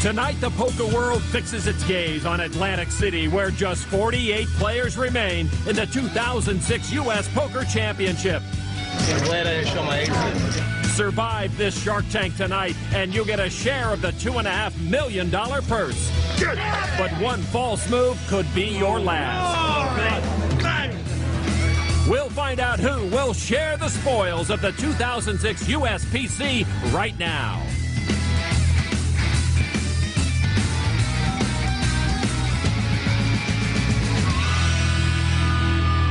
Tonight, the poker world fixes its gaze on Atlantic City, where just 48 players remain in the 2006 U.S. Poker Championship. I'm glad I didn't show my exit. Survive this Shark Tank tonight, and you'll get a share of the $2.5 million purse. But one false move could be your last. We'll find out who will share the spoils of the 2006 USPC right now.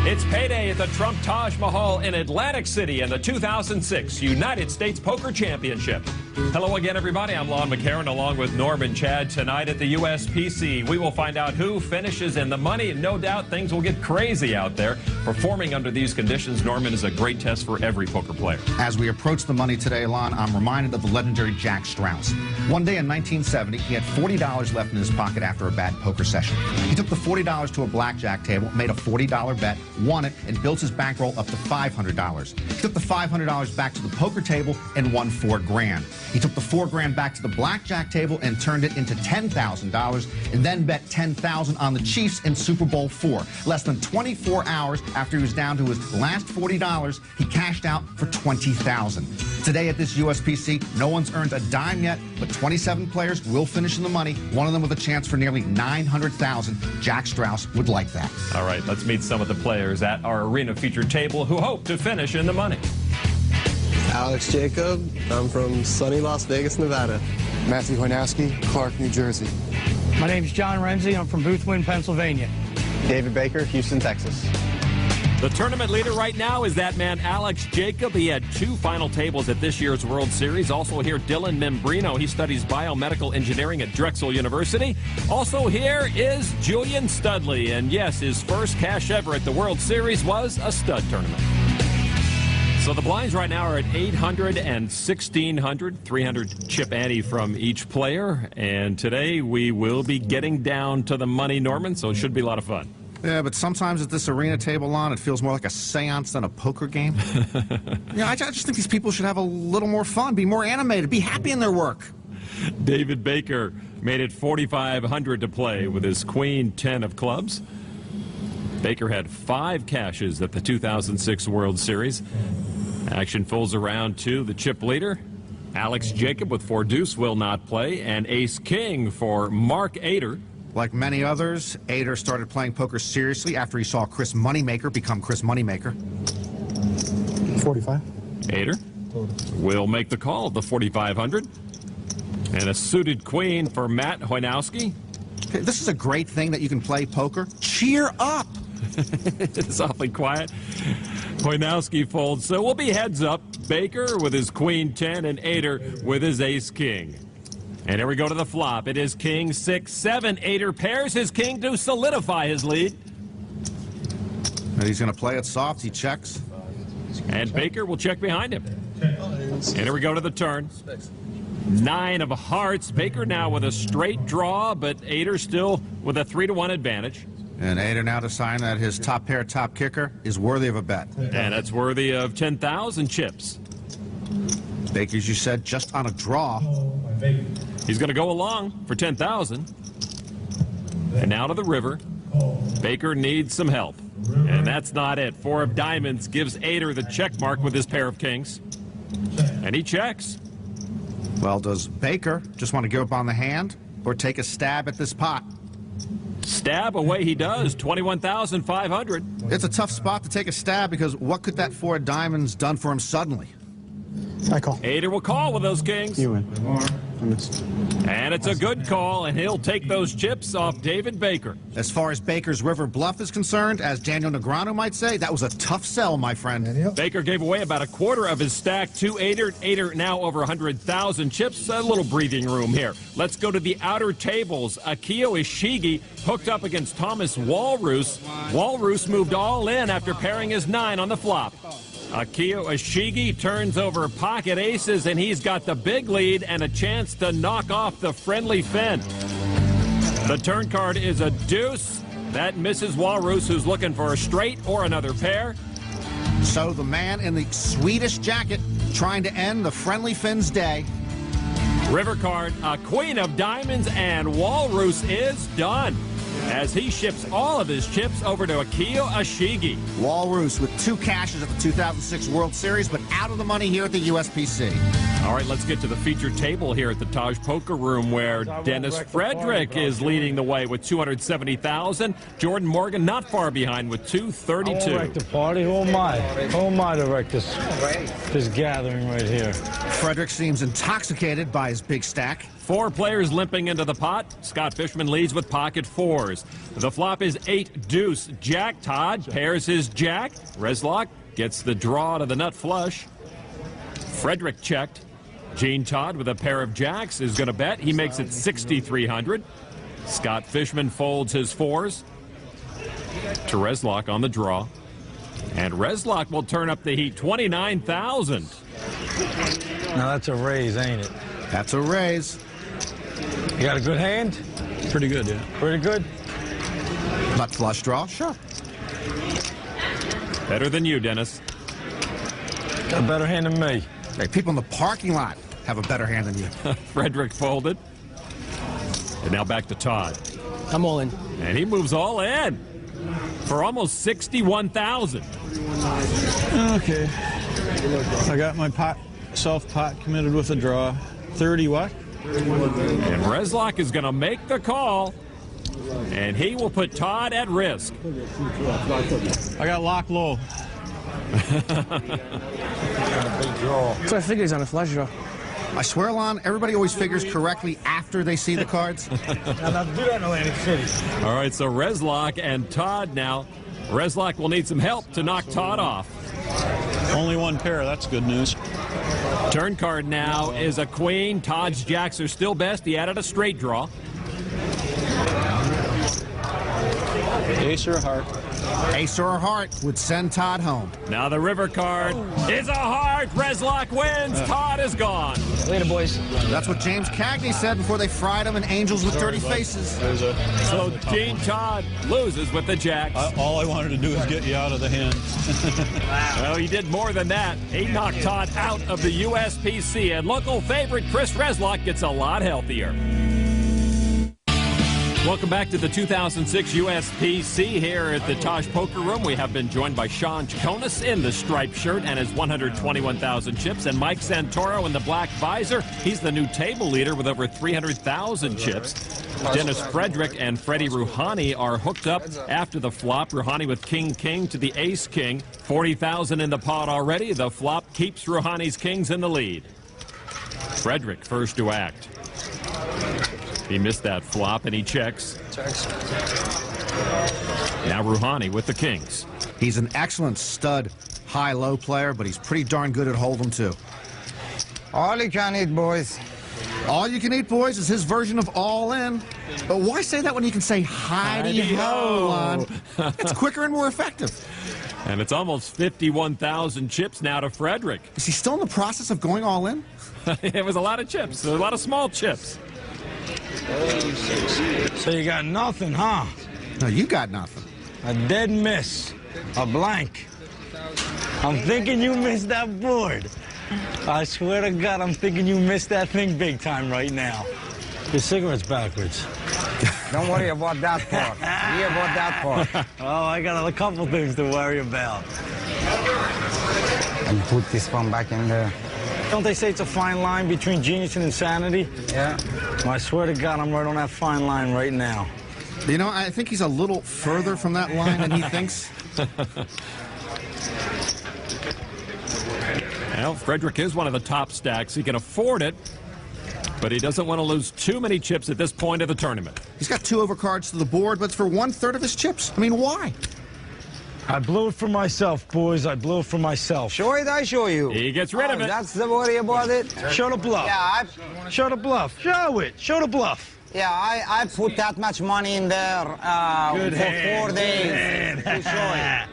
It's payday at the Trump Taj Mahal in Atlantic City in the 2006 United States Poker Championship. Hello again, everybody. I'm Lon McCarron along with Norman Chad. Tonight at the USPC, we will find out who finishes in the money, and no doubt things will get crazy out there. Performing under these conditions, Norman, is a great test for every poker player. As we approach the money today, Lon, I'm reminded of the legendary Jack Strauss. One day in 1970, he had $40 left in his pocket after a bad poker session. He took the $40 to a blackjack table, made a $40 bet, won it, and built his bankroll up to $500. He took the $500 back to the poker table and won $4 grand. He took the $4 grand back to the blackjack table and turned it into $10,000, and then bet $10,000 on the Chiefs in Super Bowl IV. Less than 24 hours after he was down to his last $40, he cashed out for $20,000. Today at this USPC, no one's earned a dime yet, but 27 players will finish in the money, one of them with a chance for nearly $900,000. Jack Strauss would like that. All right, let's meet some of the players at our arena featured table who hope to finish in the money. Alex Jacob. I'm from sunny Las Vegas, Nevada. Matthew Hoynowski, Clark, New Jersey. My name's John Renzi. I'm from Boothwyn, Pennsylvania. David Baker, Houston, Texas. The tournament leader right now is that man, Alex Jacob. He had 2 final tables at this year's World Series. Also here, Dylan Membrino. He studies biomedical engineering at Drexel University. Also here is Julian Studley. And yes, his first cash ever at the World Series was a stud tournament. So the blinds right now are at 800 and 1,600, 300 chip ante from each player. And today we will be getting down to the money, Norman, so it should be a lot of fun. Yeah, but sometimes at this arena table, Lon, it feels more like a seance than a poker game. I just think these people should have a little more fun, be more animated, be happy in their work. David Baker made it 4,500 to play with his queen 10 of clubs. Baker had 5 cashes at the 2006 World Series. Action folds around to the chip leader. Alex Jacob with 4 deuce will not play, and ace king for Mark Ader. Like many others, Ader started playing poker seriously after he saw Chris Moneymaker become Chris Moneymaker. 45. Ader will make the call of the 4,500. And a suited queen for Matt Hoynowski. This is a great thing that you can play poker. Cheer up! It's awfully quiet. Hoynowski folds, so we'll be heads up. Baker with his queen 10 and Ader with his ace king. And here we go to the flop. It is king 6, 7. Ader pairs his king to solidify his lead. And he's going to play it soft. He checks. And Baker will check behind him. And here we go to the turn. 9 of hearts. Baker now with a straight draw, but Ader still with a 3-to-1 advantage. And Ader now deciding that his top pair, top kicker is worthy of a bet. And that's worthy of 10,000 chips. Baker, as you said, just on a draw. He's going to go along for 10,000. And now to the river. Baker needs some help. And that's not it. 4 of diamonds gives Ader the check mark with his pair of kings. And he checks. Well, does Baker just want to give up on the hand or take a stab at this pot? Stab away he does. 21,500. It's a tough spot to take a stab because what could that 4 of diamonds done for him suddenly? I call. Ader will call with those kings. You win. And it's a good call, and he'll take those chips off David Baker. As far as Baker's River Bluff is concerned, as Daniel Negreanu might say, that was a tough sell, my friend. Baker gave away about a quarter of his stack to Ader. Ader now over 100,000 chips. A little breathing room here. Let's go to the outer tables. Akio Ishigi hooked up against Thomas Walrus. Walrus moved all in after pairing his 9 on the flop. Akio Ishigi turns over pocket aces, and he's got the big lead and a chance to knock off the friendly Finn. The turn card is a deuce. That misses Walrus, who's looking for a straight or another pair. So the man in the Swedish jacket trying to end the friendly Finn's day. River card, a queen of diamonds, and Walrus is done as he ships all of his chips over to Akio Ishigi. Walrus with 2 cashes at the 2006 World Series, but out of the money here at the USPC. All right, let's get to the feature table here at the Taj Poker Room, where Dennis Frederick is leading the way with 270,000. Jordan Morgan not far behind with 232. I won't wreck the party. Who am I? Who am I to wreck this gathering right here? Frederick seems intoxicated by his big stack. 4 players limping into the pot. Scott Fishman leads with pocket 4s. The flop is 8 deuce jack. Todd pairs his jack. Reslock gets the draw to the nut flush. Frederick checked. Gene Todd with a pair of jacks is going to bet. He makes it 6,300. Scott Fishman folds his 4s to Reslock on the draw. And Reslock will turn up the heat, 29,000. Now that's a raise, ain't it? That's a raise. You got a good hand? Pretty good, yeah. Pretty good? Nut flush draw? Sure. Better than you, Dennis. Got a better hand than me. Hey, people in the parking lot have a better hand than you. Frederick folded. And now back to Todd. I'm all in. And he moves all in for almost 61,000. Okay. I got my self-pot committed with a draw. 30 what? And Reslock is going to make the call. And he will put Todd at risk. I got lock low. So I figured he's on a flush draw. I swear, Lon, everybody always figures correctly after they see the cards. Now do that in Atlantic City. All right, so Reslock and Todd now. Reslock will need some help to knock Todd off. Only 1 pair. That's good news. Turn card now is a queen. Todd's jacks are still best. He added a straight draw. Ace or a heart. Ace or a heart would send Todd home. Now the river card is a heart. Reslock wins. Todd is gone. Later, boys. That's what James Cagney said before they fried him in Angels with Dirty Faces. So Gene Todd loses with the jacks. All I wanted to do is get you out of the hand. Well, he did more than that. He knocked Todd out of the USPC, and local favorite Chris Reslock gets a lot healthier. Welcome back to the 2006 USPC here at the Taj Poker Room. We have been joined by Sean Chaconis in the striped shirt and his 121,000 chips, and Mike Santoro in the black visor. He's the new table leader with over 300,000 chips. Dennis Frederick and Freddie Rouhani are hooked up after the flop. Rouhani with king-king to the ace-king. 40,000 in the pot already. The flop keeps Rouhani's kings in the lead. Frederick first to act. He missed that flop, and he checks. Now Rouhani with the kings. He's an excellent stud high-low player, but he's pretty darn good at hold'em, too. All you can eat, boys. All you can eat, boys, is his version of all in. But why say that when you can say hidey-ho, Lon? It's quicker and more effective. And it's almost 51,000 chips now to Frederick. Is he still in the process of going all in? It was a lot of chips, a lot of small chips. So you got nothing, huh? No, you got nothing. A dead miss. A blank. I'm thinking you missed that board. I swear to God, I'm thinking you missed that thing big time right now. Your cigarette's backwards. Don't worry about that part. Worry about that part. Oh, I got a couple things to worry about. And put this one back in there. Don't they say it's a fine line between genius and insanity? Yeah. Well, I swear to God, I'm right on that fine line right now. You know, I think he's a little further from that line than he thinks. Well, Frederick is one of the top stacks. He can afford it, but he doesn't want to lose too many chips at this point of the tournament. He's got 2 overcards to the board, but it's for 1/3 of his chips. I mean, why? I blew it for myself, boys. I blew it for myself. Show it, I show you. He gets rid of it. That's the worry about it. Show the bluff. Yeah, Show the bluff. Show it. Show the bluff. I put that much money in there Good for hand. 4 days Good to show it.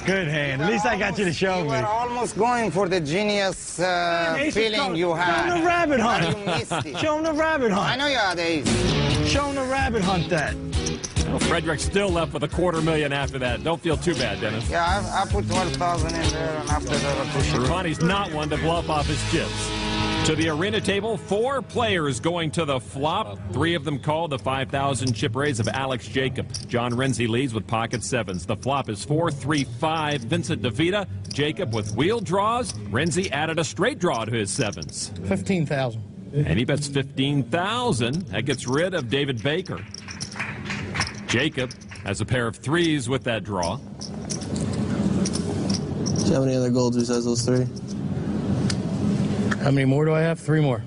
Good hand. At least I got you to show You me. were almost going for the genius feeling you had. Show him the rabbit hunt. But you missed it. Show him the rabbit I hunt. know you had ace. Show him the rabbit hunt that. Well, Frederick's still left with $250,000 after that. Don't feel too bad, Dennis. Yeah, I put 12,000 in there, and after that I push it. Rouhani's not one to bluff off his chips. To the arena table, 4 players going to the flop. 3 of them called the 5,000 chip raise of Alex Jacob. John Renzi leads with pocket 7s. The flop is 4-3-5. Vincent DeVita. Jacob with wheel draws. Renzi added a straight draw to his 7s. 15,000. And he bets 15,000. That gets rid of David Baker. Jacob has a pair of 3s with that draw. Do you have any other golds besides those 3? How many more do I have? 3 more.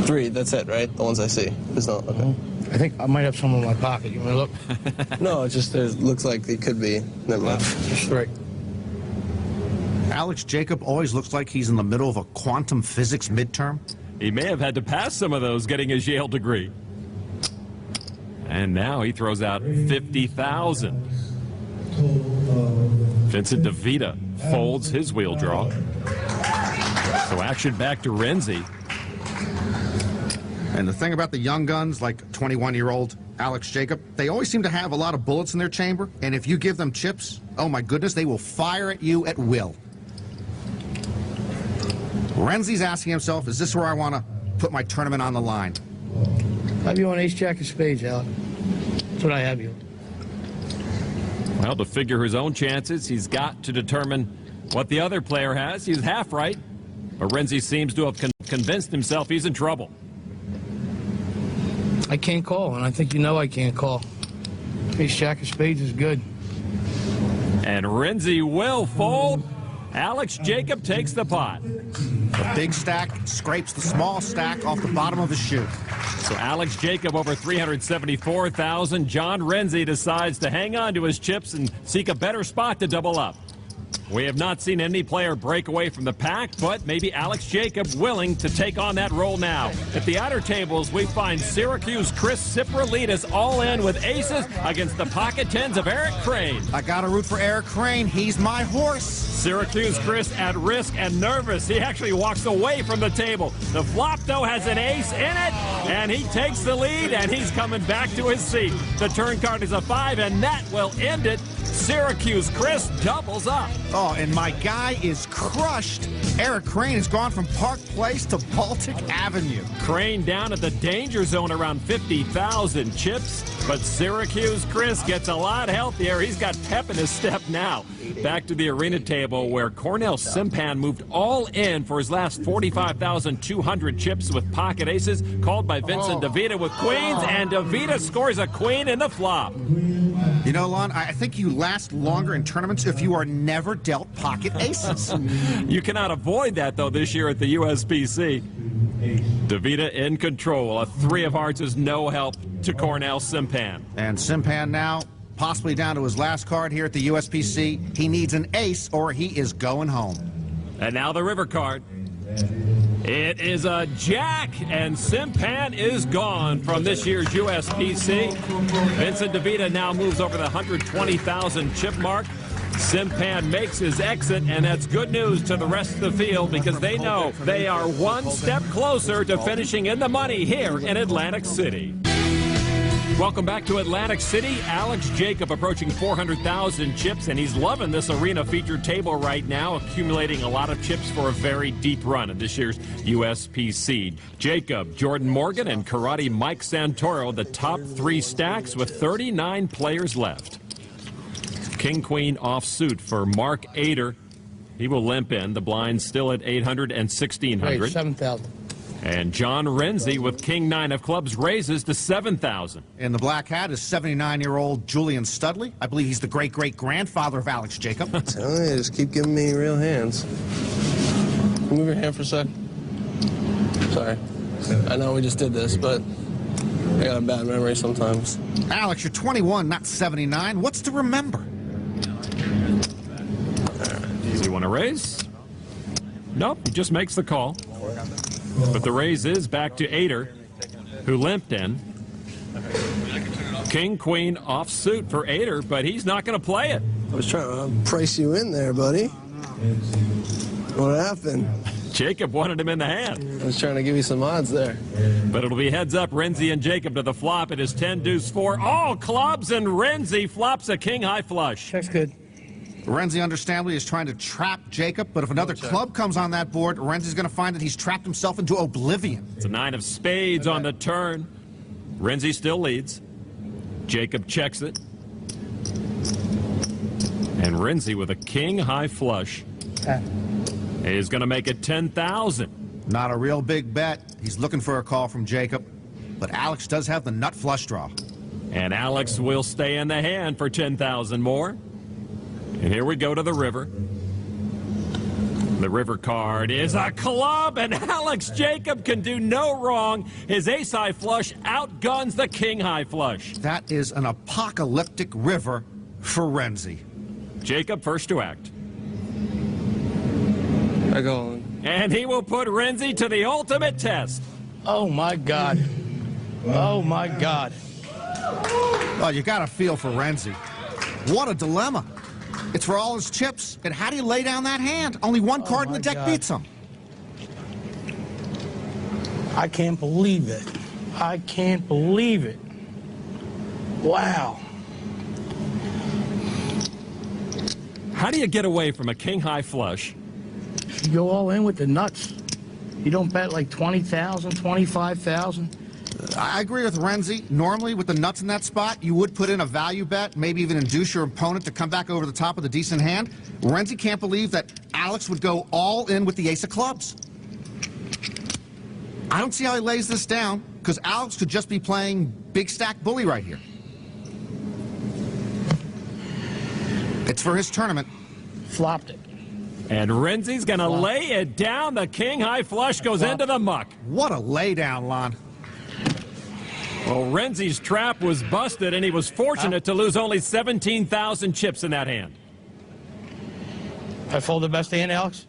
3, that's it, right? The ones I see. There's no, okay. I think I might have some in my pocket. You want to look? No, it just looks like it could be. Never mind. Just 3. Alex Jacob always looks like he's in the middle of a quantum physics midterm. He may have had to pass some of those getting his Yale degree. And now he throws out 50,000. Vincent DeVita folds his wheel draw. So action back to Renzi. And the thing about the young guns, like 21-year-old Alex Jacob, they always seem to have a lot of bullets in their chamber. And if you give them chips, oh my goodness, they will fire at you at will. Renzi's asking himself, is this where I want to put my tournament on the line? I have you on ace jack of spades, Alec. That's what I have you. Well, to figure his own chances, he's got to determine what the other player has. He's half right, but Renzi seems to have convinced himself he's in trouble. I can't call, and I think you know I can't call. Ace jack of spades is good. And Renzi will fold. Alex Jacob takes the pot. The big stack scrapes the small stack off the bottom of his shoe. So Alex Jacob over 374,000. John Renzi decides to hang on to his chips and seek a better spot to double up. We have not seen any player break away from the pack, but maybe Alex Jacob willing to take on that role now. At the outer tables, we find Syracuse Chris Cipralidis all in with aces against the pocket 10s of Eric Crane. I gotta root for Eric Crane. He's my horse. Syracuse Chris at risk and nervous. He actually walks away from the table. The flop, though, has an ace in it, and he takes the lead, and he's coming back to his seat. The turn card is a 5, and that will end it. Syracuse Chris doubles up. Oh, and my guy is crushed. Eric Crane has gone from Park Place to Baltic Avenue. Crane down at the danger zone around 50,000 chips, but Syracuse Chris gets a lot healthier. He's got pep in his step now. Back to the arena table where Cornell Simpan moved all in for his last 45,200 chips with pocket aces, called by Vincent DeVita with queens, and DeVita scores a queen in the flop. You know, Lon, I think you last longer in tournaments if you are never dealt pocket aces. You cannot avoid that, though, this year at the USPC. DeVita in control. A 3 of hearts is no help to Cornell Simpan. And Simpan now possibly down to his last card here at the USPC. He needs an ace or he is going home. And now the river card. It is a jack, and Simpan is gone from this year's USPC. Vincent DeVita now moves over the 120,000 chip mark. Simpan makes his exit, and that's good news to the rest of the field because they know they are one step closer to finishing in the money here in Atlantic City. Welcome back to Atlantic City. Alex Jacob approaching 400,000 chips, and he's loving this arena featured table right now, accumulating a lot of chips for a very deep run in this year's USPC. Jacob, Jordan Morgan, and Karate Mike Santoro, the top 3 stacks with 39 players left. King-Queen offsuit for Mark Ader. He will limp in. The blind's still at 800 and 1,600. Right, 7,000. And John Renzi with King-9 of clubs raises to 7,000. In the black hat is 79-year-old Julian Studley. I believe he's the great-great-grandfather of Alex Jacob. Oh, yeah, just keep giving me real hands. Move your hand for a sec. Sorry. I know we just did this, but I got a bad memory sometimes. Alex, you're 21, not 79. What's to remember? Do you want to raise? Nope, he just makes the call. But the raise is back to Ader, who limped in. King-Queen offsuit for Ader, but he's not going to play it. I was trying to price you in there, buddy. What happened? Jacob wanted him in the hand. I was trying to give you some odds there. But it'll be heads up, Renzi and Jacob to the flop. It is 10 deuce 4, all clubs, and Renzi flops a king high flush. Check's good. Renzi, understandably, is trying to trap Jacob, but if another club comes on that board, Renzi's going to find that he's trapped himself into oblivion. It's a 9 of spades on the turn. Renzi still leads. Jacob checks it. And Renzi with a king high flush is going to make it 10,000. Not a real big bet. He's looking for a call from Jacob, but Alex does have the nut flush draw. And Alex will stay in the hand for 10,000 more. And here we go to the river. The river card is a club, and Alex Jacob can do no wrong. His ace-high flush outguns the king-high flush. That is an apocalyptic river for Renzi. Jacob first to act. I go on. And he will put Renzi to the ultimate test. Oh, my God. Oh, my God. Oh, you got to feel for Renzi. What a dilemma. It's for all his chips. And how do you lay down that hand? Only one card in the deck beats him. I can't believe it. I can't believe it. Wow. How do you get away from a king-high flush? You go all in with the nuts. You don't bet like 20,000, 25,000. I agree with Renzi. Normally, with the nuts in that spot, you would put in a value bet, maybe even induce your opponent to come back over the top with a decent hand. Renzi can't believe that Alex would go all in with the ace of clubs. I don't see how he lays this down, because Alex could just be playing big stack bully right here. It's for his tournament. Flopped it. And Renzi's going to lay it down. The king-high flush goes into the muck. What a laydown, Lon. Well, Renzi's trap was busted, and he was fortunate to lose only 17,000 chips in that hand. I fold the best hand, Alex?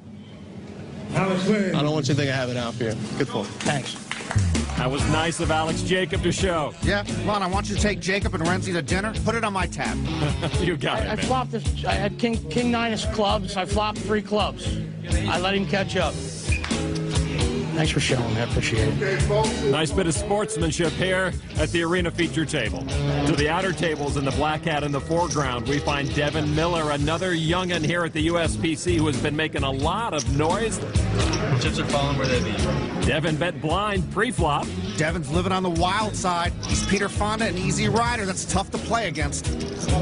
I don't want you to think I have it out here. Good fold. Thanks. That was nice of Alex Jacob to show. Yeah, Lon, I want you to take Jacob and Renzi to dinner. Put it on my tab. You got it, I man. flopped this. I had king nine of clubs. I flopped 3 clubs. I let him catch up. Thanks for showing me. I appreciate it. Nice bit of sportsmanship here at the arena feature table. To the outer tables in the black hat in the foreground, we find Devin Miller, another young'un here at the USPC who has been making a lot of noise. Chips are falling where they be. Devin bet blind pre-flop. Devin's living on the wild side. He's Peter Fonda, an easy rider that's tough to play against.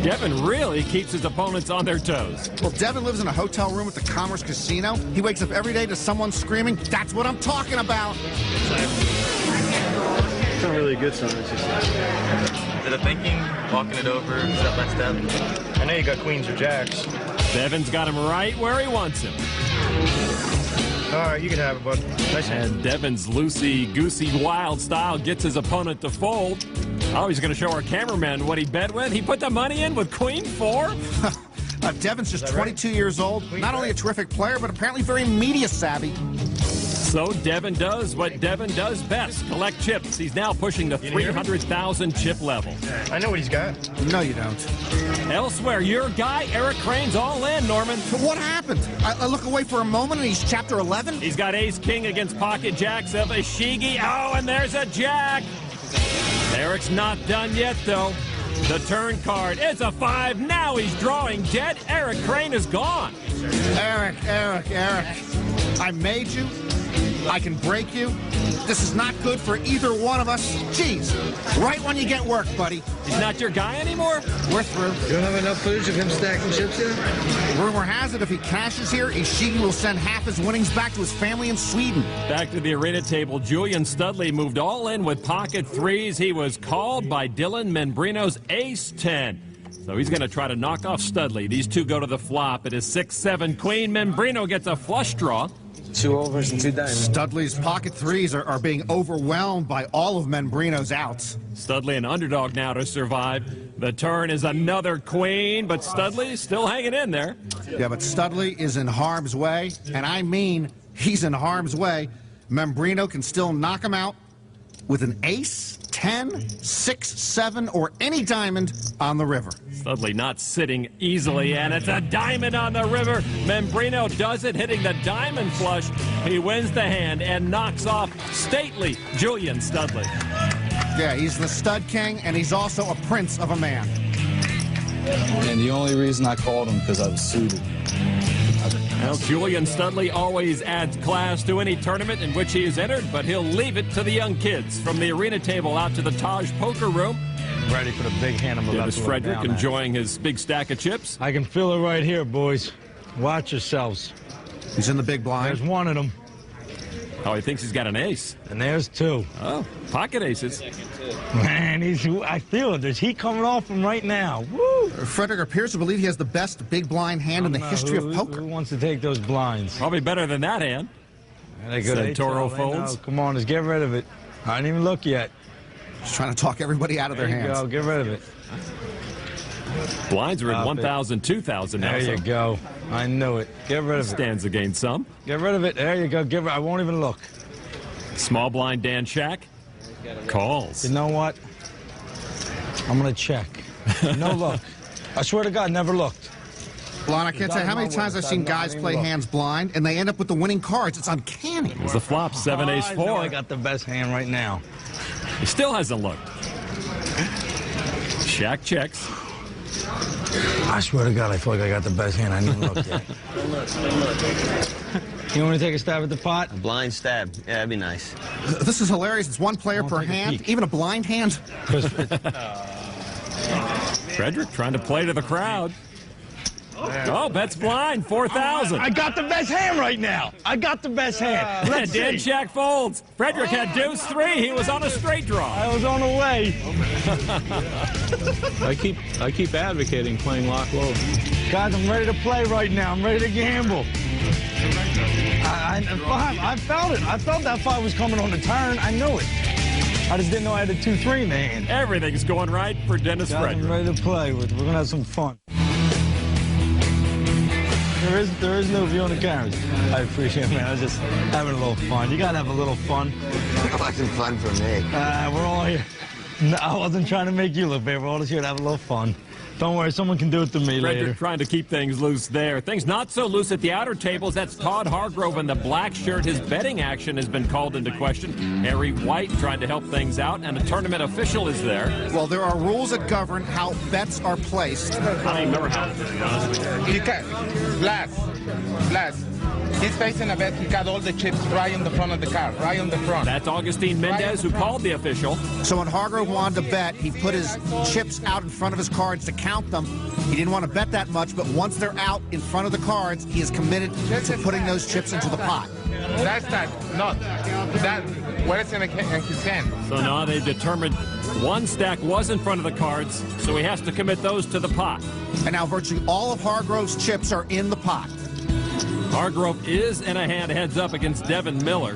Devin really keeps his opponents on their toes. Well, Devin lives in a hotel room at the Commerce Casino. He wakes up every day to someone screaming, "That's what I'm talking about." It's not really a good sign. It's just... Is it a thinking, walking it over, step by step? I know you got queens or jacks. Devin's got him right where he wants him. All right, you can have it, bud. Nice hand. And Devin's loosey-goosey wild style gets his opponent to fold. Oh, he's going to show our cameraman what he bet with. He put the money in with Queen 4. Devin's just 22 years old. Not only a terrific player, but apparently very media savvy. So Devin does what Devin does best, collect chips. He's now pushing the 300,000 chip level. I know what he's got. No, you don't. Elsewhere, your guy, Eric Crane's all in, Norman. But what happened? I look away for a moment and he's chapter 11? He's got ace-king against pocket jacks of Ishigi. Oh, and there's a jack. Eric's not done yet, though. The turn card is a 5. Now he's drawing dead. Eric Crane is gone. Eric. I made you. I can break you. This is not good for either one of us. Jeez, right when you get work, buddy. He's not your guy anymore? We're through. You don't have enough footage of him stacking chips here? Rumor has it if he cashes here, Ishigi will send half his winnings back to his family in Sweden. Back to the arena table, Julian Studley moved all in with pocket 3s. He was called by Dylan Membrino's ace-10. So he's going to try to knock off Studley. These two go to the flop. It is 6-7 queen. Membrino gets a flush draw. 2 overs and 2 diamonds. Studley's pocket 3s are being overwhelmed by all of Membrino's outs. Studley an underdog now to survive. The turn is another queen, but Studley still hanging in there. Yeah, but Studley is in harm's way, and I mean he's in harm's way. Membrino can still knock him out with an ace, 10, 6, 7, or any diamond on the river. Studley not sitting easily, and it's a diamond on the river. Membrino does it, hitting the diamond flush. He wins the hand and knocks off stately Julian Studley. Yeah, he's the stud king, and he's also a prince of a man. And the only reason I called him because I was suited. Well, Julian Studley always adds class to any tournament in which he is entered, but he'll leave it to the young kids. From the arena table out to the Taj Poker Room. Ready for the big hand I'm about Dennis to look Frederick down at. enjoying his big stack of chips. I can feel it right here, boys. Watch yourselves. He's in the big blind. There's one of them. Oh, he thinks he's got an ace. And there's two. Oh, pocket aces. Man, I feel it. There's heat coming off him right now. Woo! Frederick appears to believe he has the best big blind hand in the history of poker. Who wants to take those blinds? Probably better than that hand. They good. Santoro folds. Come on, let's get rid of it. I didn't even look yet. Just trying to talk everybody out of their hands. Go. Get rid of it. Blinds are at 1,000, 2,000 now. There you go. I knew it. Get rid of it. Stands to gain some. Get rid of it. There you go. I won't even look. Small blind Dan Shack calls. You know what? I'm going to check. No look. I swear to God, never looked. Lon, I can't tell you how many times I've seen guys play hands blind, and they end up with the winning cards. It's uncanny. There's the flop, 7 ace 4. I got the best hand right now. He still hasn't looked. Shack checks. I swear to God, I feel like I got the best hand. I didn't even look yet. You want me to take a stab at the pot? A blind stab. Yeah, that'd be nice. This is hilarious. It's one player per hand, even a blind hand. Frederick trying to play to the crowd. Oh, bet's blind, 4,000. I got the best hand right now. I got the best hand. Let's see. Dan Shack folds. Frederick had deuce 3. He was on a straight draw. I was on the way. I keep advocating playing lock low. Guys, I'm ready to play right now. I'm ready to gamble. I felt it. I felt that 5 was coming on the turn. I knew it. I just didn't know I had a 2-3 in the hand. Everything's going right for Dennis Frederick. I'm ready to play. We're going to have some fun. There is no view on the cameras. I appreciate it, man. I was just having a little fun. You got to have a little fun. It wasn't fun for me. We're all here. No, I wasn't trying to make you look bad. We're all just here to have a little fun. Don't worry, someone can do it to me Frederick later. trying to keep things loose there. Things not so loose at the outer tables. That's Todd Hargrove in the black shirt. His betting action has been called into question. Harry White trying to help things out, and a tournament official is there. Well, there are rules that govern how bets are placed. You can. Glass. He's facing a bet. He got all the chips right in the front of the card, right on the front. That's Augustine Mendez who called the official. So when Hargrove wanted to bet, he put his chips out in front of his cards to count them. He didn't want to bet that much, but once they're out in front of the cards, he is committed to putting those chips into the pot. That's not that. What is in his hand? So now they've determined one stack was in front of the cards, so he has to commit those to the pot. And now virtually all of Hargrove's chips are in the pot. Hargrove is in a hand heads up against Devin Miller.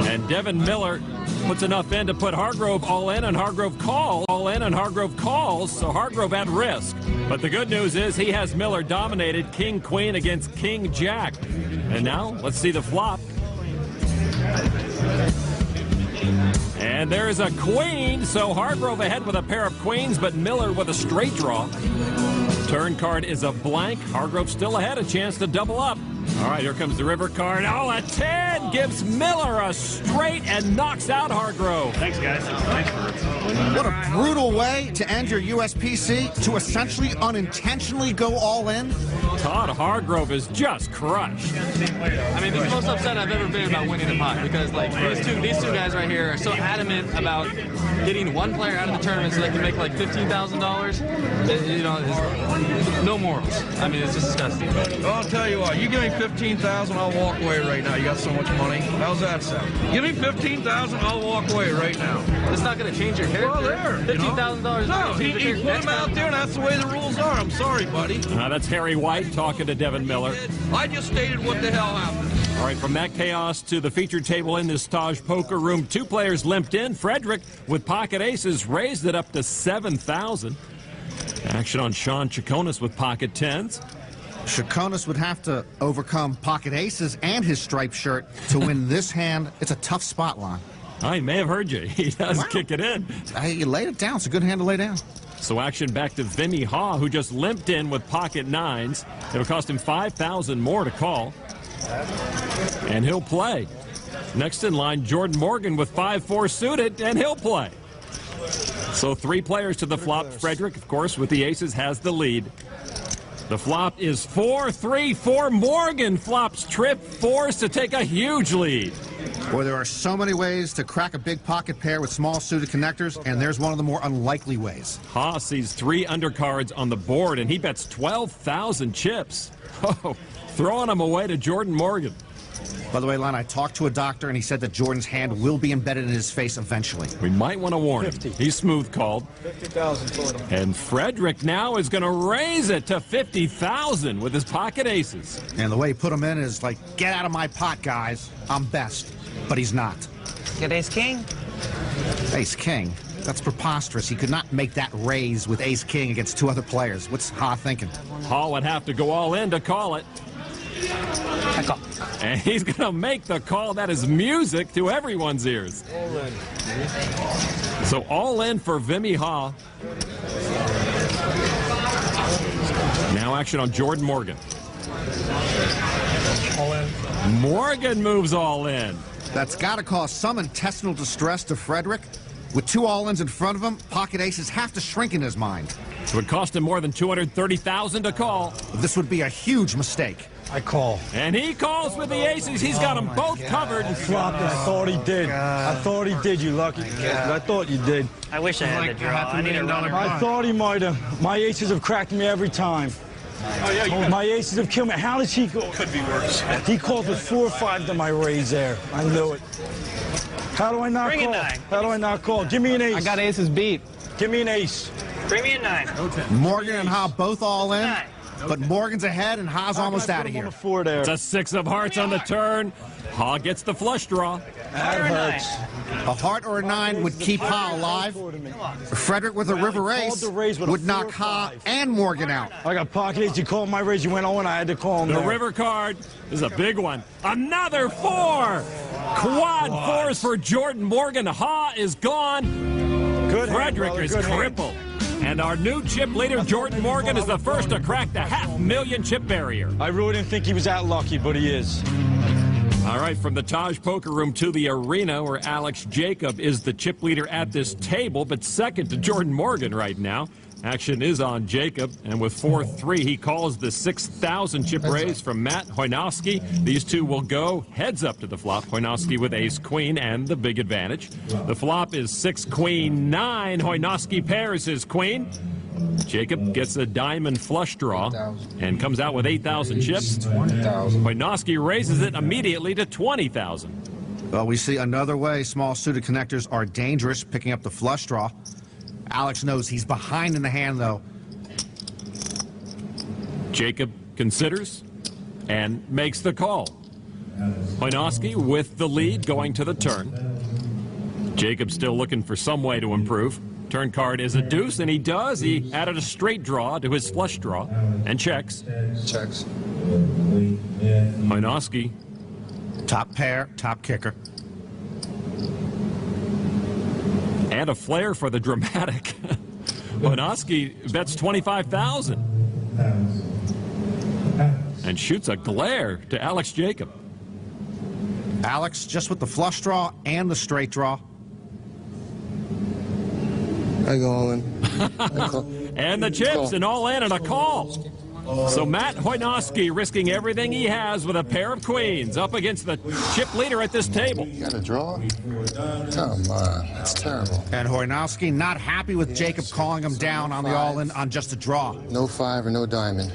And Devin Miller puts enough in to put Hargrove all in, and Hargrove calls. So Hargrove at risk. But the good news is he has Miller dominated King Queen against King Jack. And now let's see the flop. And there's a queen, so Hargrove ahead with a pair of queens, but Miller with a straight draw. Turn card is a blank. Hargrove still ahead, a chance to double up. All right, here comes the river card. Oh, a 10 gives Miller a straight and knocks out Hargrove. Thanks, guys. Thanks for What a brutal way to end your USPC, to essentially unintentionally go all in. Todd Hargrove is just crushed. I mean, this is the most upset I've ever been about winning the pot because, like, these two guys right here are so adamant about getting one player out of the tournament so they can make like $15,000. You know, it's no morals. I mean, it's just disgusting. Well, I'll tell you what. You give me $15,000, I'll walk away right now. You got so much money. How's that sound? Give me $15,000, I'll walk away right now. It's not going to change your character. Well, there. $15,000. No, he put him out there, and that's the way the rules are. I'm sorry, buddy. That's Harry White talking to Devin Miller. I just stated what the hell happened. All right, from that chaos to the featured table in this Taj Poker Room, 2 players limped in. Frederick, with pocket aces, raised it up to 7,000. Action on Sean Chaconis with pocket 10s. Chaconis would have to overcome pocket aces and his striped shirt to win this hand. It's a tough spot line. I may have heard you. He does kick it in. You laid it down. It's a good hand to lay down. So action back to Vimy Haw, who just limped in with pocket 9s. It'll cost him 5,000 more to call. And he'll play. Next in line, Jordan Morgan with 5-4 suited, and he'll play. So 3 players to the flop. Frederick, of course, with the aces, has the lead. The flop is 4-3-4. Morgan flops trip, forced to take a huge lead. Boy, there are so many ways to crack a big pocket pair with small suited connectors, and there's one of the more unlikely ways. Ha sees 3 undercards on the board, and he bets 12,000 chips. Oh, throwing them away to Jordan Morgan. By the way, Lon, I talked to a doctor, and he said that Jordan's hand will be embedded in his face eventually. We might want to warn him. He's smooth called. 50,000 total. And Frederick now is going to raise it to 50,000 with his pocket aces. And the way he put them in is like, get out of my pot, guys. I'm best. But he's not. Get ace-king? Ace-king? That's preposterous. He could not make that raise with ace-king against 2 other players. What's Ha thinking? Ha would have to go all in to call it. I call. And he's going to make the call. That is music to everyone's ears. All in. So all in for Vimy Ha. Now action on Jordan Morgan. All in. Morgan moves all in. That's got to cause some intestinal distress to Frederick. With 2 all-ins in front of him, pocket aces have to shrink in his mind. It would cost him more than 230,000 to call. This would be a huge mistake. I call. And he calls with the aces. He's got them both covered. He flopped it. I thought he did. I thought he did, you lucky. I thought you did. I wish I had the draw. I need a runner. I thought he might have. My aces have cracked me every time. My aces have killed me. How does he go? Could be worse. He called with 4 or 5 to my raise there. I knew it. How do I not Bring a call? 9. How do I not call? Give me an ace. I got aces beat. Give me an ace. Bring me a 9. Morgan and Ha both all in, 9. but Morgan's ahead and Ha's almost out of here. 4 there. It's a 6 of hearts on the turn. Ha gets the flush draw. That hurts. A heart or a 9 would keep Ha alive. Frederick with a river ace would knock Ha and Morgan out. I got pocket ace. You called my raise. You went on. I had to call him The there. river card is a big one. Another 4. Quad 4s for Jordan Morgan. Ha is gone. Good hand, Frederick brother. is Good hand. crippled. And our new chip leader, Jordan Morgan, is the first to crack the $500,000 chip barrier. I really didn't think he was that lucky, but he is. All right, from the Taj Poker Room to the arena, where Alex Jacob is the chip leader at this table, but second to Jordan Morgan right now. Action is on Jacob, and with 4-3, he calls the 6,000 chip raise from Matt Hoynowski. These two will go heads up to the flop. Hoynowski with ace-queen and the big advantage. The flop is 6-queen-9. Hoynowski pairs his queen. Jacob gets a diamond flush draw and comes out with 8,000 chips. Hoynowski raises it immediately to 20,000. Well, we see another way small suited connectors are dangerous, picking up the flush draw. Alex knows he's behind in the hand, though. Jacob considers and makes the call. Hoynowski with the lead going to the turn. Jacob still looking for some way to improve. Turn card is a deuce, and he does. He added a straight draw to his flush draw and checks. Checks. Hoynowski. Top pair, top kicker. And a flair for the dramatic. Hoynowski bets 25,000 and shoots a glare to Alex Jacob. Alex just with the flush draw and the straight draw. I go all in. And the chips and all in and a call. So Matt Hoynowski risking everything he has with a pair of queens up against the chip leader at this table. You got a draw? Come on, that's terrible. And Hoynowski not happy with Jacob calling him down on the all-in on just a draw. No 5 or no diamond.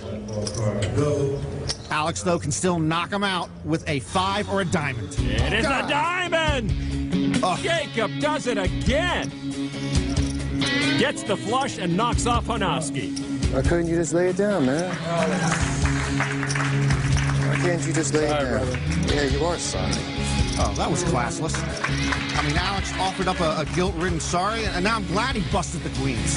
Alex, though, can still knock him out with a 5 or a diamond. It is a diamond! Jacob does it again. Gets the flush and knocks off Hoynowski. Why couldn't you just lay it down, man? Why can't you just lay it down? Yeah, you are sorry. Oh, that was classless. I mean, Alex offered up a guilt-ridden sorry, and now I'm glad he busted the queens.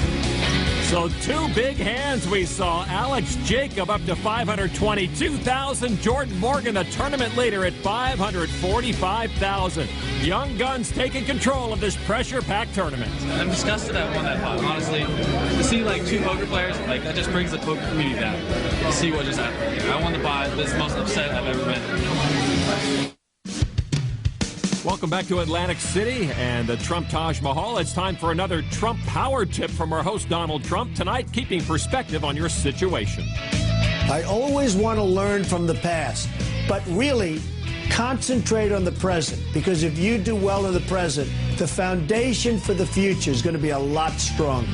So 2 big hands we saw. Alex Jacob up to 522,000. Jordan Morgan, the tournament leader, at 545,000. Young guns taking control of this pressure-packed tournament. I'm disgusted I won that pot, honestly. To see like 2 poker players, like that just brings the poker community down. To see what just happened. I won the pot. This is the most upset I've ever been. Welcome back to Atlantic City and the Trump Taj Mahal. It's time for another Trump power tip from our host, Donald Trump. Tonight, keeping perspective on your situation. I always want to learn from the past, but really concentrate on the present, because if you do well in the present, the foundation for the future is going to be a lot stronger.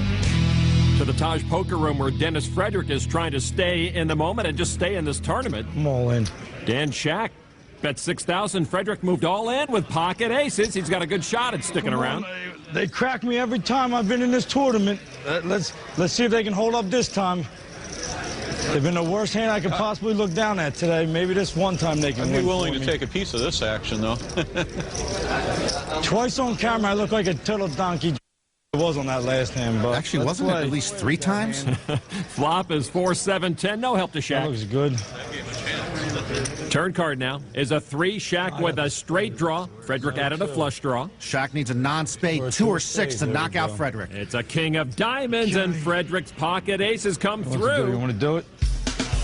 To the Taj Poker Room, where Dennis Frederick is trying to stay in the moment and just stay in this tournament. I'm all in. Dan Shack bet 6,000. Frederick moved all in with pocket aces. He's got a good shot at sticking around. They crack me every time I've been in this tournament. Let's see if they can hold up this time. They've been the worst hand I could possibly look down at today. Maybe this one time they can win. I'd be willing to take a piece of this action, though. Twice on camera, I look like a turtle donkey. It was on that last hand, but actually wasn't it at least 3 times? Flop is 4-7-10. No help to Shack. That looks good. Turn card now is a 3. Shack with a straight draw. Frederick added a flush draw. Shack needs a non-spade 2 or 6 to knock out Frederick. It's a king of diamonds, and Frederick's pocket aces come through. You want to do it?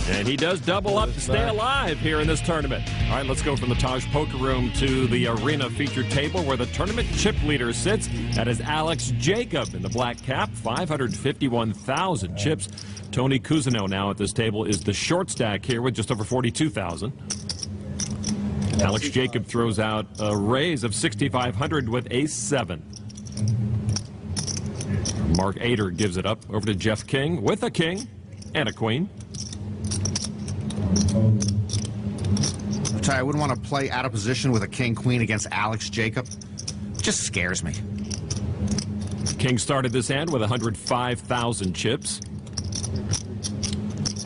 And he does double up to stay alive here in this tournament. All right, let's go from the Taj Poker Room to the arena featured table where the tournament chip leader sits. That is Alex Jacob in the black cap, 551,000 chips. Tony Cousineau now at this table is the short stack here with just over 42,000. Alex Jacob throws out a raise of 6,500 with ace-7. Mark Ader gives it up over to Jeff King with a king and a queen. I wouldn't want to play out of position with a king-queen against Alex Jacob. It just scares me. King started this hand with 105,000 chips.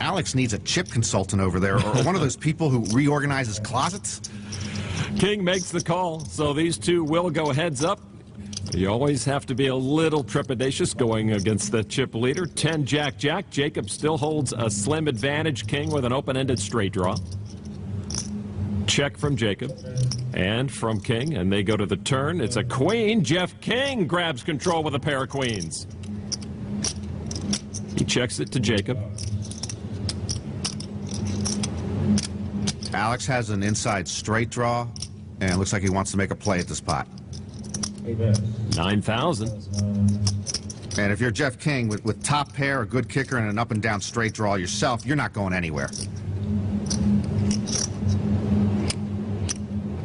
Alex needs a chip consultant over there, or one of those people who reorganizes closets. King makes the call, so these two will go heads up. You always have to be a little trepidatious going against the chip leader. 10 Jack-Jack. Jacob still holds a slim advantage. King with an open-ended straight draw. Check from Jacob and from King, and they go to the turn. It's a queen. Jeff King grabs control with a pair of queens. He checks it to Jacob. Alex has an inside straight draw, and it looks like he wants to make a play at this pot. 9,000. And if you're Jeff King with top pair, a good kicker, and an up-and-down straight draw yourself, you're not going anywhere.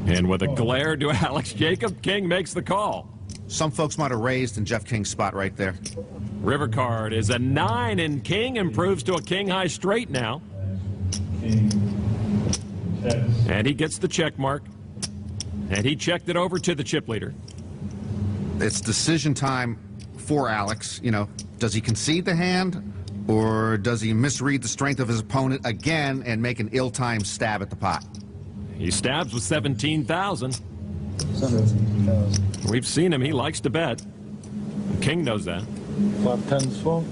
And with a glare to Alex Jacob, King makes the call. Some folks might have raised in Jeff King's spot right there. River card is a 9, and King improves to a king-high straight now. And he gets the check mark. And he checked it over to the chip leader. It's decision time for Alex. You know, does he concede the hand, or does he misread the strength of his opponent again and make an ill-timed stab at the pot? He stabs with 17,000. We've seen him. He likes to bet. King knows that. Flop 10's full.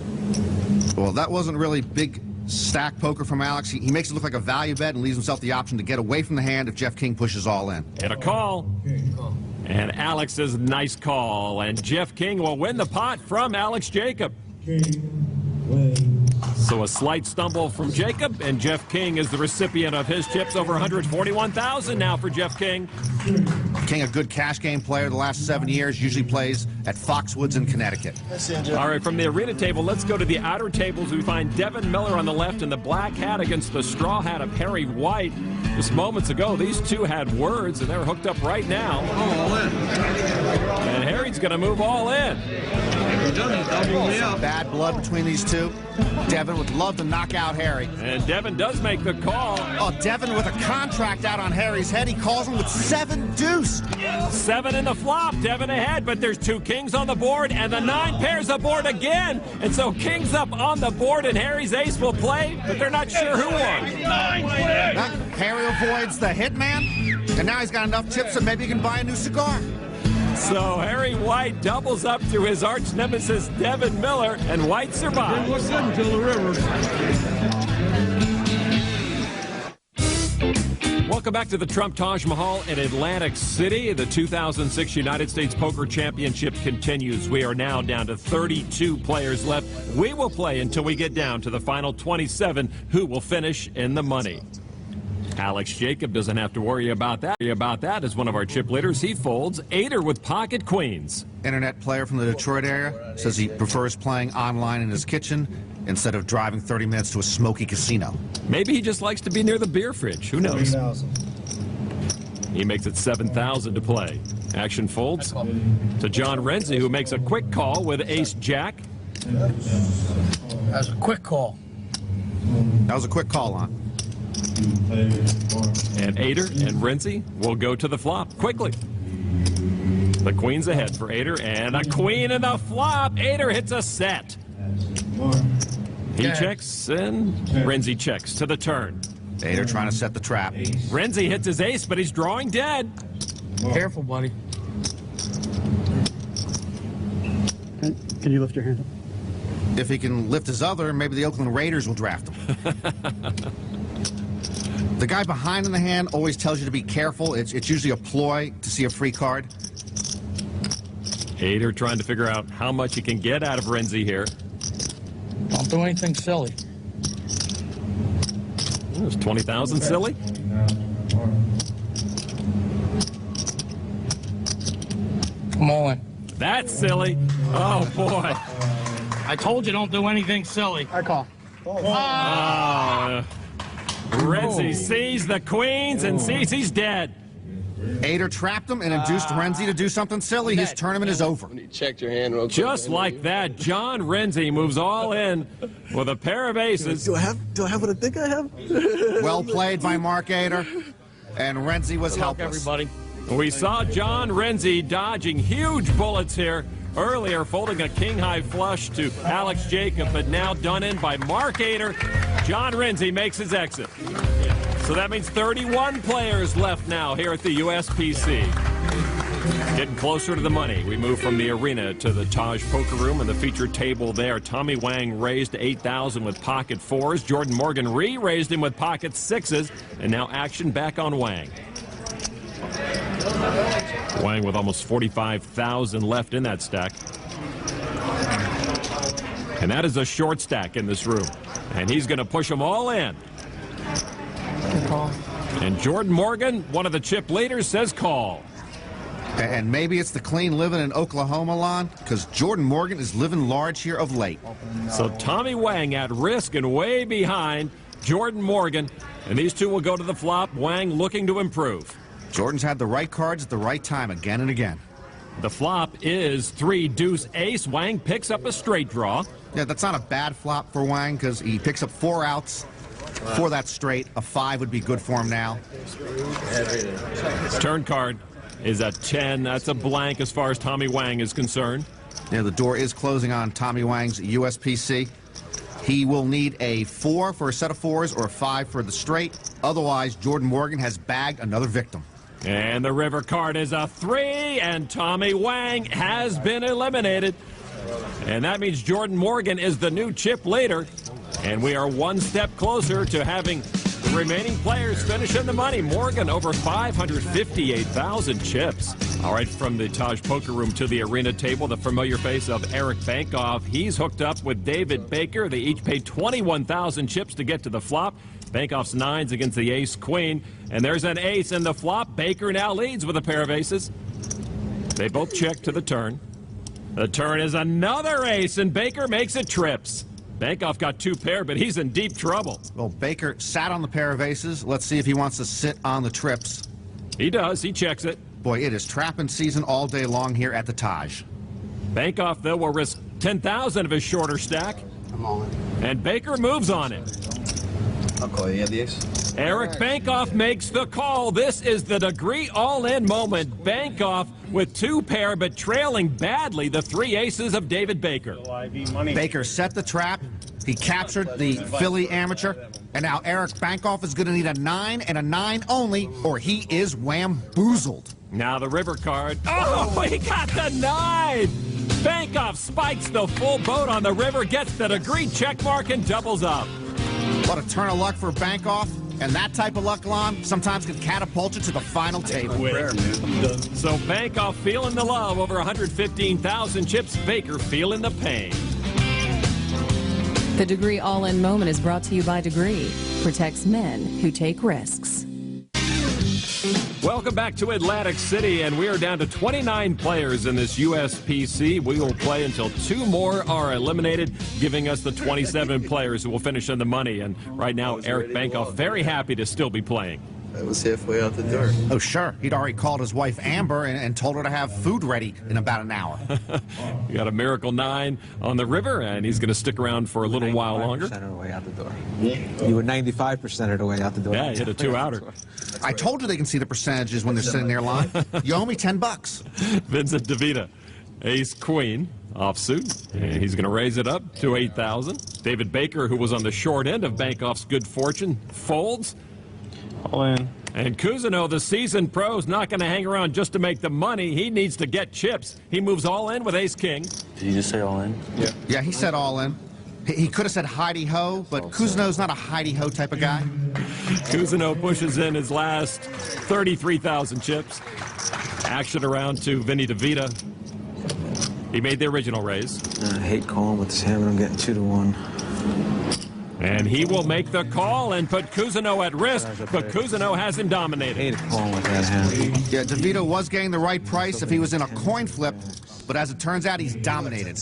Well, that wasn't really big stack poker from Alex. He makes it look like a value bet and leaves himself the option to get away from the hand if Jeff King pushes all in. And a call. And Alex's nice call. And Jeff King will win the pot from Alex Jacob. So a slight stumble from Jacob, and Jeff King is the recipient of his chips. Over 141,000 now for Jeff King. King, a good cash game player the last 7 years, usually plays at Foxwoods in Connecticut. All right, from the arena table, let's go to the outer tables. We find Devin Miller on the left in the black hat against the straw hat of Harry White. Just moments ago, these two had words, and they're hooked up right now. All in. And Harry's going to move all in. He doesn't double me up. Bad blood between these two. Devin would love to knock out Harry. And Devin does make the call. Oh, Devin with a contract out on Harry's head. He calls him with 7 deuce. 7 in the flop. Devin ahead, but there's 2 kings on the board, and the 9 pairs aboard again. And so King's up on the board, and Harry's ace will play, but they're not sure who won. Harry avoids the hitman, and now he's got enough chips that maybe he can buy a new cigar. So Harry White doubles up to his arch nemesis Devin Miller, and White survives. It was good until the river. Welcome back to the Trump Taj Mahal in Atlantic City. The 2006 United States Poker Championship continues. We are now down to 32 players left. We will play until we get down to the final 27, who will finish in the money. Alex Jacob doesn't have to worry about that as one of our chip leaders. He folds 8er with pocket queens. Internet player from the Detroit area says he prefers playing online in his kitchen instead of driving 30 minutes to a smoky casino. Maybe he just likes to be near the beer fridge. Who knows? He makes it 7,000 to play. Action folds to John Renzi, who makes a quick call with ace-jack. That was a quick call. That was a quick call on. And 8er and Renzi will go to the flop quickly. The queen's ahead for 8er, and a queen in the flop. 8er hits a set. He checks, and Renzi checks to the turn. 8er trying to set the trap. Renzi hits his ace, but he's drawing dead. Careful, buddy. Can you lift your hand up? If he can lift his other, maybe the Oakland Raiders will draft him. The guy behind in the hand always tells you to be careful. It's usually a ploy to see a free card. 8er trying to figure out how much he can get out of Renzi here. Don't do anything silly. There's 20,000 silly. Come on. That's silly. Oh, boy. I told you don't do anything silly. I call. Renzi sees the queens and sees he's dead. 8er trapped him and induced Renzi to do something silly. His tournament is over. When you checked your hand real quick. Just like that, John Renzi moves all in with a pair of aces. Do I have what I think I have? Well played by Mark 8er, and Renzi was helpless. Everybody. We saw John Renzi dodging huge bullets here earlier, folding a king-high flush to Alex Jacob, but now done in by Mark 8er. John Renzi makes his exit. So that means 31 players left now here at the USPC. Getting closer to the money. We move from the arena to the Taj Poker Room and the featured table there. Tommy Wang raised to 8,000 with pocket 4s. Jordan Morgan re-raised him with pocket 6s. And now action back on Wang. Wang with almost 45,000 left in that stack. And that is a short stack in this room. And he's going to push them all in. And Jordan Morgan, one of the chip leaders, says call. And maybe it's the clean living in Oklahoma, Lon, because Jordan Morgan is living large here of late. So Tommy Wang at risk and way behind Jordan Morgan. And these two will go to the flop. Wang looking to improve. Jordan's had the right cards at the right time again and again. The flop is 3 deuce ace. Wang picks up a straight draw. Yeah, that's not a bad flop for Wang because he picks up 4 outs for that straight. A 5 would be good for him now. Turn card is a 10. That's a blank as far as Tommy Wang is concerned. Yeah, the door is closing on Tommy Wang's USPC. He will need a 4 for a set of 4s or a 5 for the straight. Otherwise, Jordan Morgan has bagged another victim. And the river card is a 3, and Tommy Wang has been eliminated. And that means Jordan Morgan is the new chip leader. And we are one step closer to having the remaining players finish in the money. Morgan over 558,000 chips. All right, from the Taj Poker Room to the arena table, the familiar face of Eric Bankoff. He's hooked up with David Baker. They each paid 21,000 chips to get to the flop. Bankoff's 9s against the ace-queen. And there's an ace in the flop. Baker now leads with a pair of aces. They both check to the turn. The turn is another ace, and Baker makes it trips. Bankoff got 2 pair, but he's in deep trouble. Well, Baker sat on the pair of aces. Let's see if he wants to sit on the trips. He does. He checks it. Boy, it is trapping season all day long here at the Taj. Bankoff, though, will risk 10,000 of his shorter stack. I'm all in. And Baker moves on it. I'll call you. You have the ace? Eric Bankoff makes the call. This is the degree all-in moment. Bankoff with 2 pair, but trailing badly the 3 aces of David Baker. Baker set the trap. He captured the Philly amateur. And now Eric Bankoff is going to need a 9 and a 9 only, or he is whamboozled. Now the river card. Oh, he got the 9! Bankoff spikes the full boat on the river, gets the degree check mark, and doubles up. What a turn of luck for Bankoff. And that type of luck, Lon, sometimes can catapult you to the final table. So Bankoff feeling the love, over 115,000 chips. Baker feeling the pain. The Degree All-In Moment is brought to you by Degree. Protects men who take risks. Welcome back to Atlantic City, and we are down to 29 players in this USPC. We will play until 2 more are eliminated, giving us the 27 players who will finish in the money. And right now, Eric Bankoff very happy to still be playing. I was halfway out the door. Oh, sure. He'd already called his wife Amber and told her to have food ready in about an hour. You got a Miracle 9 on the river, and he's going to stick around for a little while longer. 95% of the way out the door. You were 95% of the way out the door. Yeah, he hit a 2-outer. I told you they can see the percentages when they're sitting there live. You owe me $10. Vincent DeVita, ace queen, offsuit. And he's going to raise it up to 8,000. David Baker, who was on the short end of Bankoff's good fortune, folds. All in. And Cousineau, the seasoned pro, is not going to hang around just to make the money. He needs to get chips. He moves all in with ace-king. Did you just say all in? Yeah. Yeah, he said all in. He could have said hidey-ho, but Cousineau's not a hidey-ho type of guy. Cousineau pushes in his last 33,000 chips. Action around to Vinny DeVita. He made the original raise. I hate calling with this hand, but I'm getting 2-1. And he will make the call and put Cousineau at risk, but Cousineau has him dominated. I hate calling with that hand. Yeah, DeVita was getting the right price if he was in a coin flip, but as it turns out, he's dominated.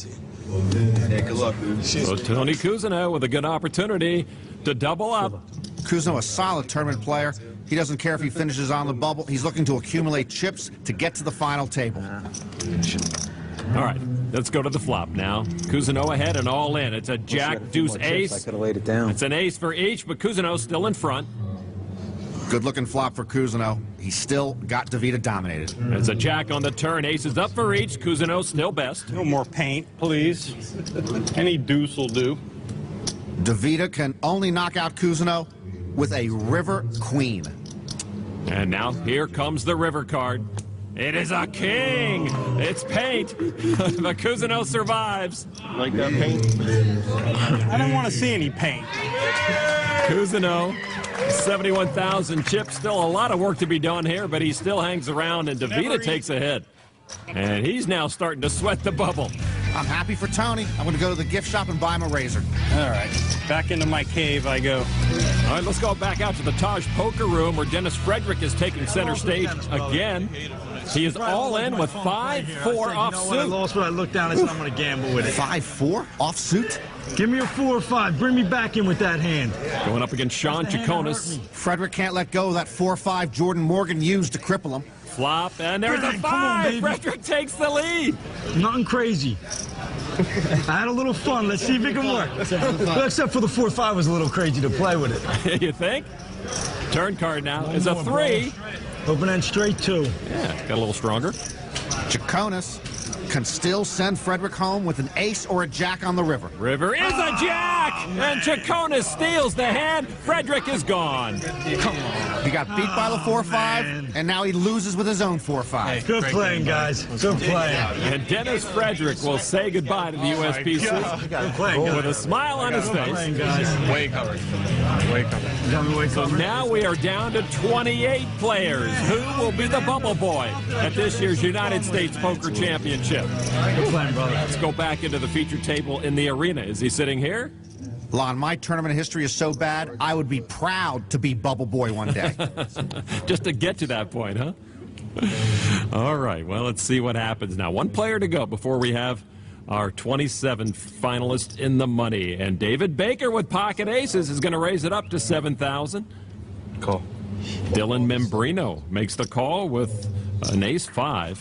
Hey, good luck, dude. So Tony Cousineau with a good opportunity to double up. Cousineau, a solid tournament player. He doesn't care if he finishes on the bubble. He's looking to accumulate chips to get to the final table. All right, let's go to the flop now. Cousineau ahead and all in. It's a jack, deuce, ace. I could have laid it down. It's an ace for each, but Cousineau's still in front. Good-looking flop for Cousineau. He still got DeVita dominated. It's a jack on the turn. Aces up for each. Cousineau still best. No more paint, please. Any deuce will do. DeVita can only knock out Cousineau with a river queen. And now here comes the river card. It is a king. It's paint. But Cousineau survives. Like that paint? I don't want to see any paint. Cousineau, 71,000 chips. Still a lot of work to be done here, but he still hangs around, and DeVita takes a hit. And he's now starting to sweat the bubble. I'm happy for Tony. I'm going to go to the gift shop and buy him a razor. All right. Back into my cave I go. All right, let's go back out to the Taj Poker Room where Dennis Frederick is taking center stage again. He is all in with 5-4 offsuit. I lost when I looked down and said I'm going to gamble with it. 5-4 offsuit? Give me a 4 or 5. Bring me back in with that hand. Going up against Sean Chaconis. Frederick can't let go of that 4-5 Jordan Morgan used to cripple him. Flop, and there's a 5. Frederick takes the lead. Nothing crazy. I had a little fun. Let's see if it can work. Except for the 4-5 was a little crazy to play with it. You think? Turn card now is a 3. Open end straight 2. Yeah, got a little stronger. Chaconis can still send Frederick home with an ace or a jack on the river. River is a jack! And Chaconis steals the hand. Frederick is gone. Come on. He got beat by the 4-5, and now he loses with his own 4-5. Hey, good playing, guys. Good playing. And Dennis Frederick will say goodbye to the USPC good playing, guys. with a smile on his face. Playing, guys. Way covered. Way covered. So now we are down to 28 players. Who will be the bubble boy at this year's United States Poker Championship? Good playing, brother. Let's go back into the feature table in the arena. Is he sitting here? Lon, my tournament history is so bad, I would be proud to be bubble boy one day. Just to get to that point, huh? All right, well, let's see what happens now. One player to go before we have our 27 finalists in the money. And David Baker with pocket aces is going to raise it up to 7,000. Call. Dylan Membrino makes the call with an ace-5.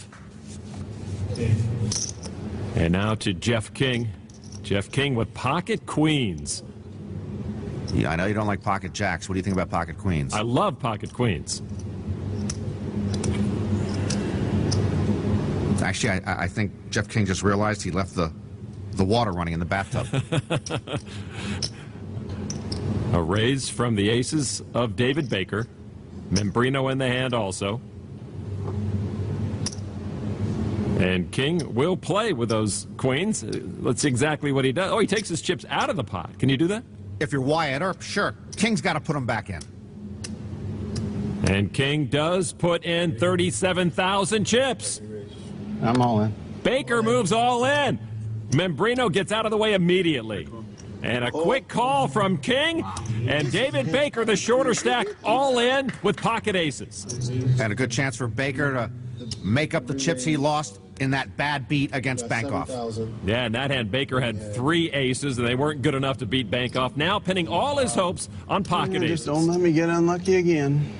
And now to Jeff King. Jeff King with pocket queens. Yeah, I know you don't like pocket jacks. What do you think about pocket queens? I love pocket queens. Actually, I think Jeff King just realized he left the water running in the bathtub. A raise from the aces of David Baker. Membrino in the hand also. And King will play with those queens. Let's see exactly what he does. Oh, he takes his chips out of the pot. Can you do that? If you're Wyatt Earp, sure. King's got to put them back in. And King does put in 37,000 chips. I'm all in. Baker moves all in. Membrino gets out of the way immediately. And a quick call from King, and David Baker, the shorter stack, all in with pocket aces. And a good chance for Baker to make up the chips he lost in that bad beat against Bankoff. Yeah, in that hand, Baker had 3 aces, and they weren't good enough to beat Bankoff. Now pinning all his hopes on pocket aces. Just don't let me get unlucky again.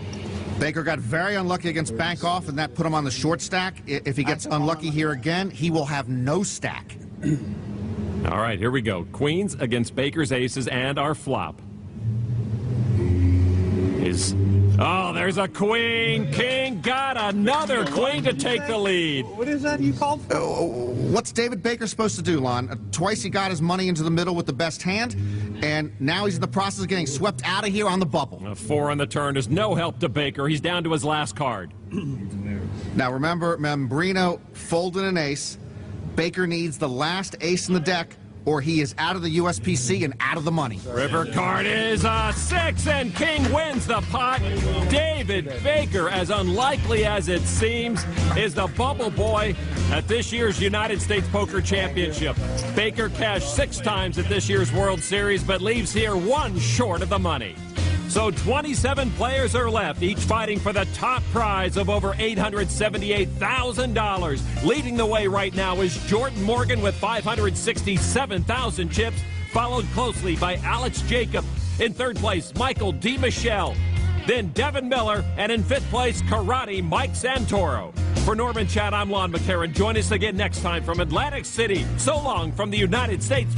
Baker got very unlucky against Bankoff, and that put him on the short stack. If he gets unlucky here again, he will have no stack. All right, here we go. Queens against Baker's aces and our flop. Oh, there's a queen. King got another queen to take the lead. What is that you called for? What's David Baker supposed to do, Lon? Twice he got his money into the middle with the best hand, and now he's in the process of getting swept out of here on the bubble. A 4 on the turn is no help to Baker. He's down to his last card. Now remember, Membrino folded an ace. Baker needs the last ace in the deck, or he is out of the USPC and out of the money. River card is a 6, and King wins the pot. David Baker, as unlikely as it seems, is the bubble boy at this year's United States Poker Championship. Baker cashed 6 times at this year's World Series, but leaves here 1 short of the money. So 27 players are left, each fighting for the top prize of over $878,000. Leading the way right now is Jordan Morgan with 567,000 chips, followed closely by Alex Jacob. In 3rd place, Michael D. Michelle. Then Devin Miller, and in 5th place, Karate Mike Santoro. For Norman Chat, I'm Lon McCarran. Join us again next time from Atlantic City. So long from the United States